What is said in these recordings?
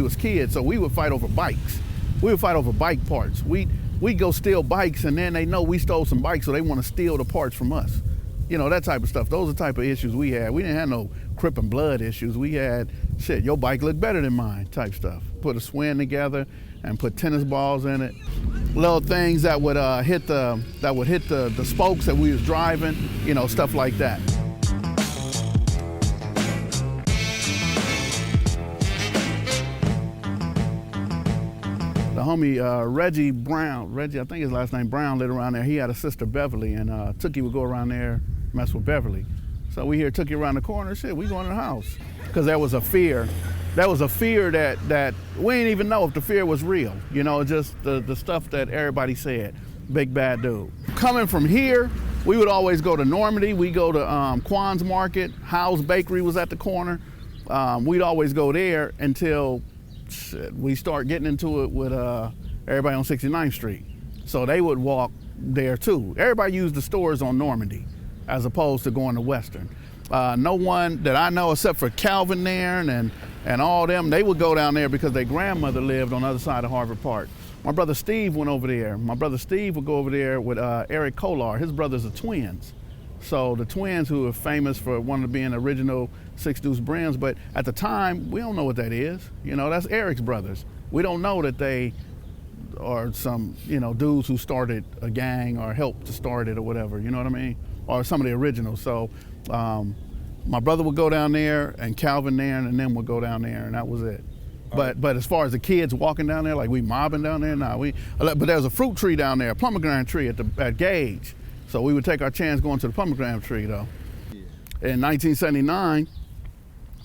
was kids, so we would fight over bikes. We would fight over bike parts. We'd go steal bikes, and then they know we stole some bikes, so they want to steal the parts from us. You know, that type of stuff. Those are the type of issues we had. We didn't have no Crip and blood issues. We had, shit, your bike looked better than mine type stuff. Put a swing together and put tennis balls in it. Little things that would hit the spokes that we was driving, you know, stuff like that. The homie Reggie Brown, I think his last name Brown, lived around there. He had a sister Beverly, and Tookie would go around there, mess with Beverly. So we hear Tookie around the corner, shit, we going in the house. Because there was a fear. There was a fear that we didn't even know if the fear was real. You know, just the stuff that everybody said, big bad dude. Coming from here, we would always go to Normandy. We go to Quan's Market. Howe's Bakery was at the corner. We'd always go there until we start getting into it with everybody on 69th Street. So they would walk there too. Everybody used the stores on Normandy as opposed to going to Western. No one that I know except for Calvin Nairn and all them, they would go down there because their grandmother lived on the other side of Harvard Park. My brother Steve went over there. My brother Steve would go over there with Eric Kolar. His brothers are twins. So the twins who are famous for one of being the original Six Deuce Brims, but at the time, we don't know what that is. You know, that's Eric's brothers. We don't know that they are some, you know, dudes who started a gang or helped to start it or whatever, you know what I mean? Or some of the originals. So my brother would go down there and Calvin Nairn and them would go down there and that was it. But as far as the kids walking down there, like we mobbing down there, nah, but there was a fruit tree down there, a pomegranate tree at Gage. So we would take our chance going to the pomegranate tree though. Yeah. In 1979,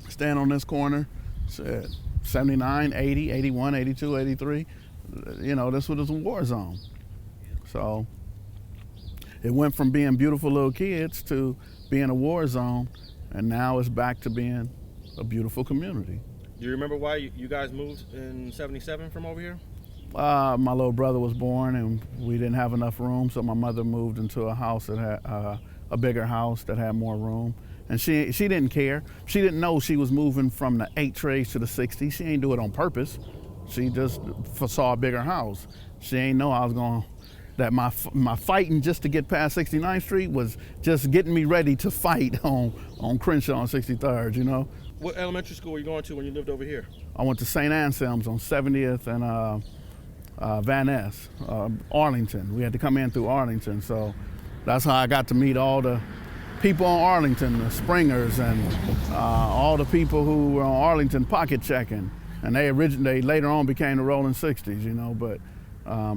stand on this corner, said 79, 80, 81, 82, 83, you know, this was a war zone. So it went from being beautiful little kids to being a war zone, and now it's back to being a beautiful community. Do you remember why you guys moved in 77 from over here? My little brother was born and we didn't have enough room, so my mother moved into a house that had a bigger house that had more room. And she didn't care. She didn't know she was moving from the 8 trays to the 60. She ain't do it on purpose. She just saw a bigger house. She ain't know I was going, that my fighting just to get past 69th Street was just getting me ready to fight on Crenshaw on 63rd, you know? What elementary school were you going to when you lived over here? I went to St. Anselm's on 70th and Van Ness, Arlington. We had to come in through Arlington, so that's how I got to meet all the people on Arlington, the Springers, and all the people who were on Arlington pocket checking. And they later on became the Rolling 60s, you know, but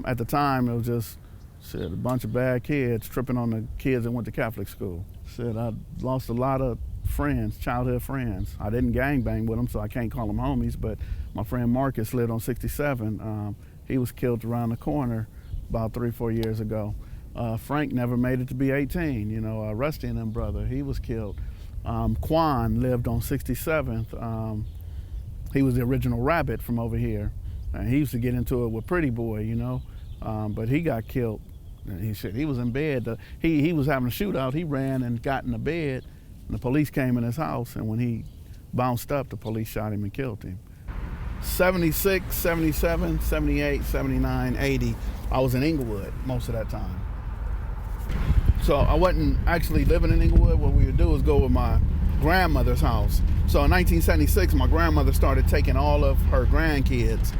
at the time it was just, shit, a bunch of bad kids tripping on the kids that went to Catholic school. Shit, I lost a lot of friends, childhood friends. I didn't gangbang with them, so I can't call them homies, but my friend Marcus lived on 67. He was killed around the corner about 3 or 4 years ago. Frank never made it to be 18, you know, Rusty and them brother, he was killed. Quan lived on 67th. He was the original Rabbit from over here. And he used to get into it with Pretty Boy, you know, but he got killed. And he said he was in bed. He was having a shootout. He ran and got in the bed, and the police came in his house, and when he bounced up, the police shot him and killed him. 76, 77, 78, 79, 80, I was in Inglewood most of that time. So I wasn't actually living in Inglewood. What we would do is go with my grandmother's house. So in 1976, my grandmother started taking all of her grandkids,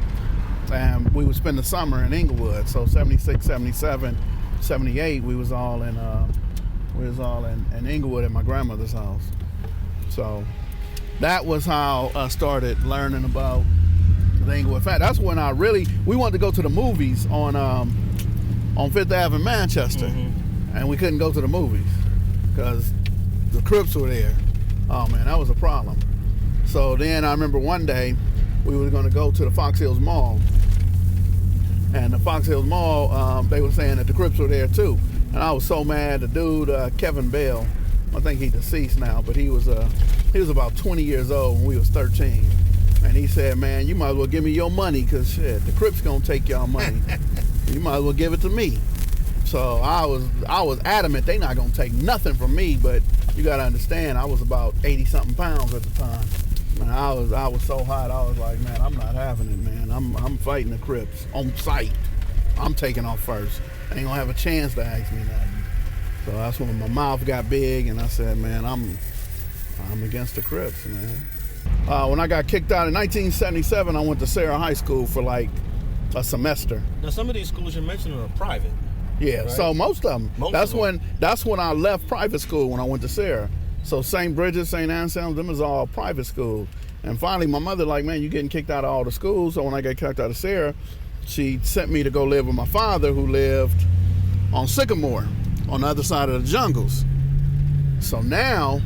and we would spend the summer in Inglewood. So 76, 77, 78, we was all in Inglewood at my grandmother's house. So that was how I started learning about the Inglewood. In fact, that's when we wanted to go to the movies on 5th Ave in Manchester, and we couldn't go to the movies because the Crips were there. Oh man, that was a problem. So then I remember one day we were going to go to the Fox Hills Mall, and the Fox Hills Mall, they were saying that the Crips were there too, and I was so mad. The dude, Kevin Bell, I think he's deceased now, but he was about 20 years old when we was 13, and he said, "Man, you might as well give me your money, cause shit, the Crips gonna take y'all money. You might as well give it to me." So I was adamant they not gonna take nothing from me, but you gotta understand, I was about 80-something pounds at the time. Man, I was so hot. I was like, man, I'm not having it, man. I'm fighting the Crips on sight. I'm taking off first. I ain't gonna have a chance to ask me nothing. So that's when my mouth got big, and I said, man, I'm against the Crips, man. When I got kicked out in 1977, I went to Sarah High School for like a semester. Now, some of these schools you're mentioning are private. Yeah, right? so most of them. That's when I left private school when I went to Sarah. So St. Bridget, St. Anselm, them is all private schools. And finally, my mother like, man, you getting kicked out of all the schools. So when I got kicked out of Sarah, she sent me to go live with my father, who lived on Sycamore, on the other side of the jungles. So now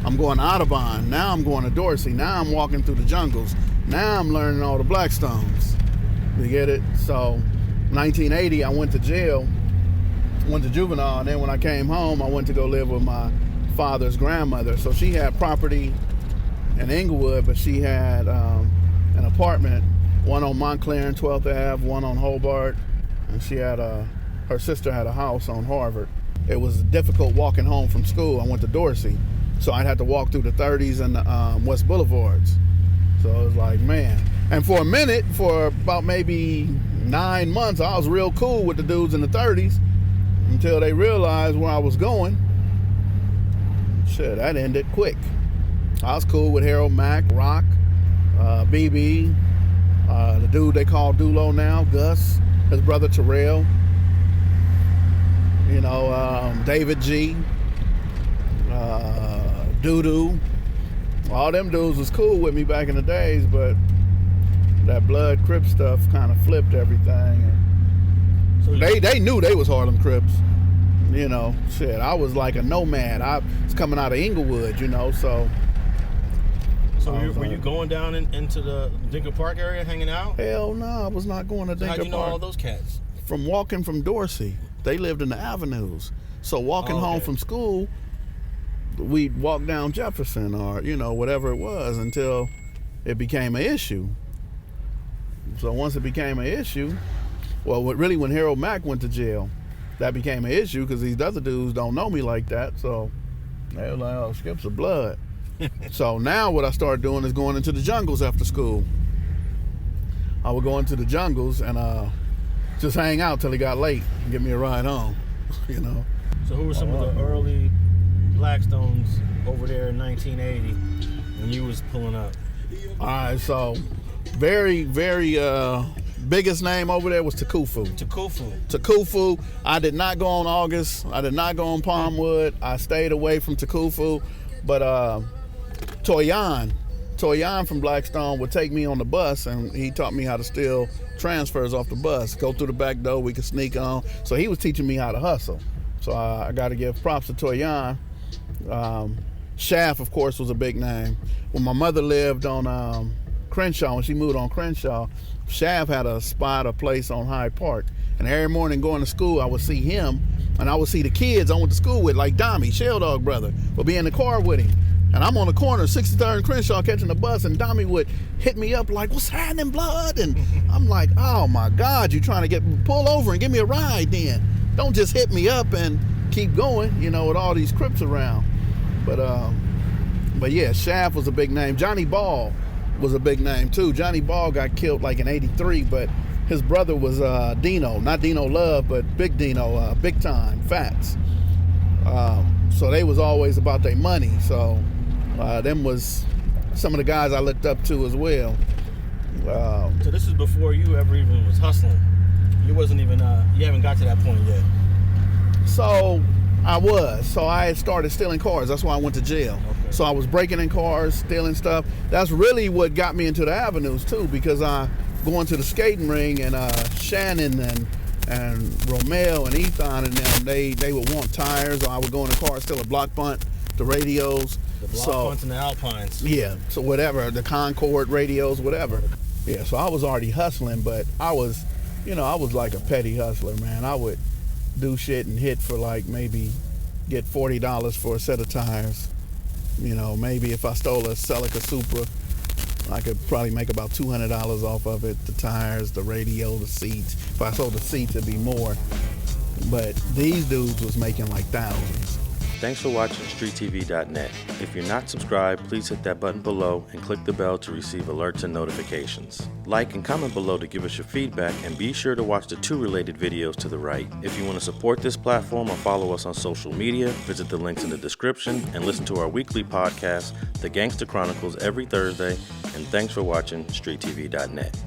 I'm going to Audubon. Now I'm going to Dorsey. Now I'm walking through the jungles. Now I'm learning all the Blackstones. You get it? So 1980, I went to jail, went to juvenile, and then when I came home, I went to go live with my father's grandmother. So she had property in Inglewood, but she had an apartment, one on Montclair and 12th Ave, one on Hobart, and she had her sister had a house on Harvard. It was difficult walking home from school. I went to Dorsey, so I'd have to walk through the 30s and the West Boulevards. So it was like, man. And for a minute, for about maybe 9 months, I was real cool with the dudes in the 30s until they realized where I was going. Shit, that ended quick. I was cool with Harold Mack, Rock, BB, the dude they call Dulo now, Gus, his brother Terrell, you know, David G, Doodoo. All them dudes was cool with me back in the days, but that blood Crip stuff kind of flipped everything. So they knew they was Harlem Crips. You know, shit, I was like a nomad. I was coming out of Inglewood, you know, so. So were you going down into the Dinker Park area hanging out? Hell no, I was not going to Dinker Park. How'd you know all those cats? From walking from Dorsey. They lived in the avenues. So walking home from school, we'd walk down Jefferson or, you know, whatever it was until it became an issue. So once it became an issue, well, really when Harold Mack went to jail, that became an issue because these other dudes don't know me like that. So they were like, oh, Skipp's of blood. So now what I started doing is going into the jungles after school. I would go into the jungles and just hang out till it got late and get me a ride home, you know. So who were some of the early Blackstones over there in 1980 when you was pulling up? All right, so very, very biggest name over there was Takufu. Takufu. I did not go on August. I did not go on Palmwood. I stayed away from Takufu. But Toyan from Blackstone would take me on the bus, and he taught me how to steal transfers off the bus. Go through the back door, we could sneak on. So he was teaching me how to hustle. So I got to give props to Toyan. Shaft, of course, was a big name. When my mother lived on Crenshaw, when she moved on Crenshaw, Shaft had a place on Hyde Park. And every morning going to school, I would see him, and I would see the kids I went to school with, like Dommy, Shell Dog brother, would be in the car with him. And I'm on the corner, 63rd and Crenshaw, catching the bus, and Dommy would hit me up like, what's happening, blood? And I'm like, oh my God, you trying to pull over and give me a ride then. Don't just hit me up and keep going, you know, with all these Crips around. But yeah, Shaft was a big name. Johnny Ball was a big name too. Johnny Ball got killed like in '83, but his brother was Dino, not Dino Love, but Big Dino, Big Time, Fats. So they was always about their money. So them was some of the guys I looked up to as well. So this is before you ever even was hustling. You wasn't even, you haven't got to that point yet. So I was. So I had started stealing cars. That's why I went to jail. Okay. So I was breaking in cars, stealing stuff. That's really what got me into the avenues too, because I going to the skating ring and Shannon and Romeo and Ethan and them, they would want tires, or I would go in the car, steal a block bunt, the radios. The block bunts and the Alpines. Yeah, so whatever, the Concord radios, whatever. Yeah, so I was already hustling, but I was like a petty hustler, man. I would do shit and hit for like maybe get $40 for a set of tires. You know, maybe if I stole a Celica Supra, I could probably make about $200 off of it. The tires, the radio, the seats. If I sold the seats, it'd be more. But these dudes was making like thousands. Thanks for watching StreetTV.net. If you're not subscribed, please hit that button below and click the bell to receive alerts and notifications. Like and comment below to give us your feedback, and be sure to watch the 2 related videos to the right. If you want to support this platform or follow us on social media, visit the links in the description and listen to our weekly podcast, The Gangster Chronicles, every Thursday. And thanks for watching StreetTV.net.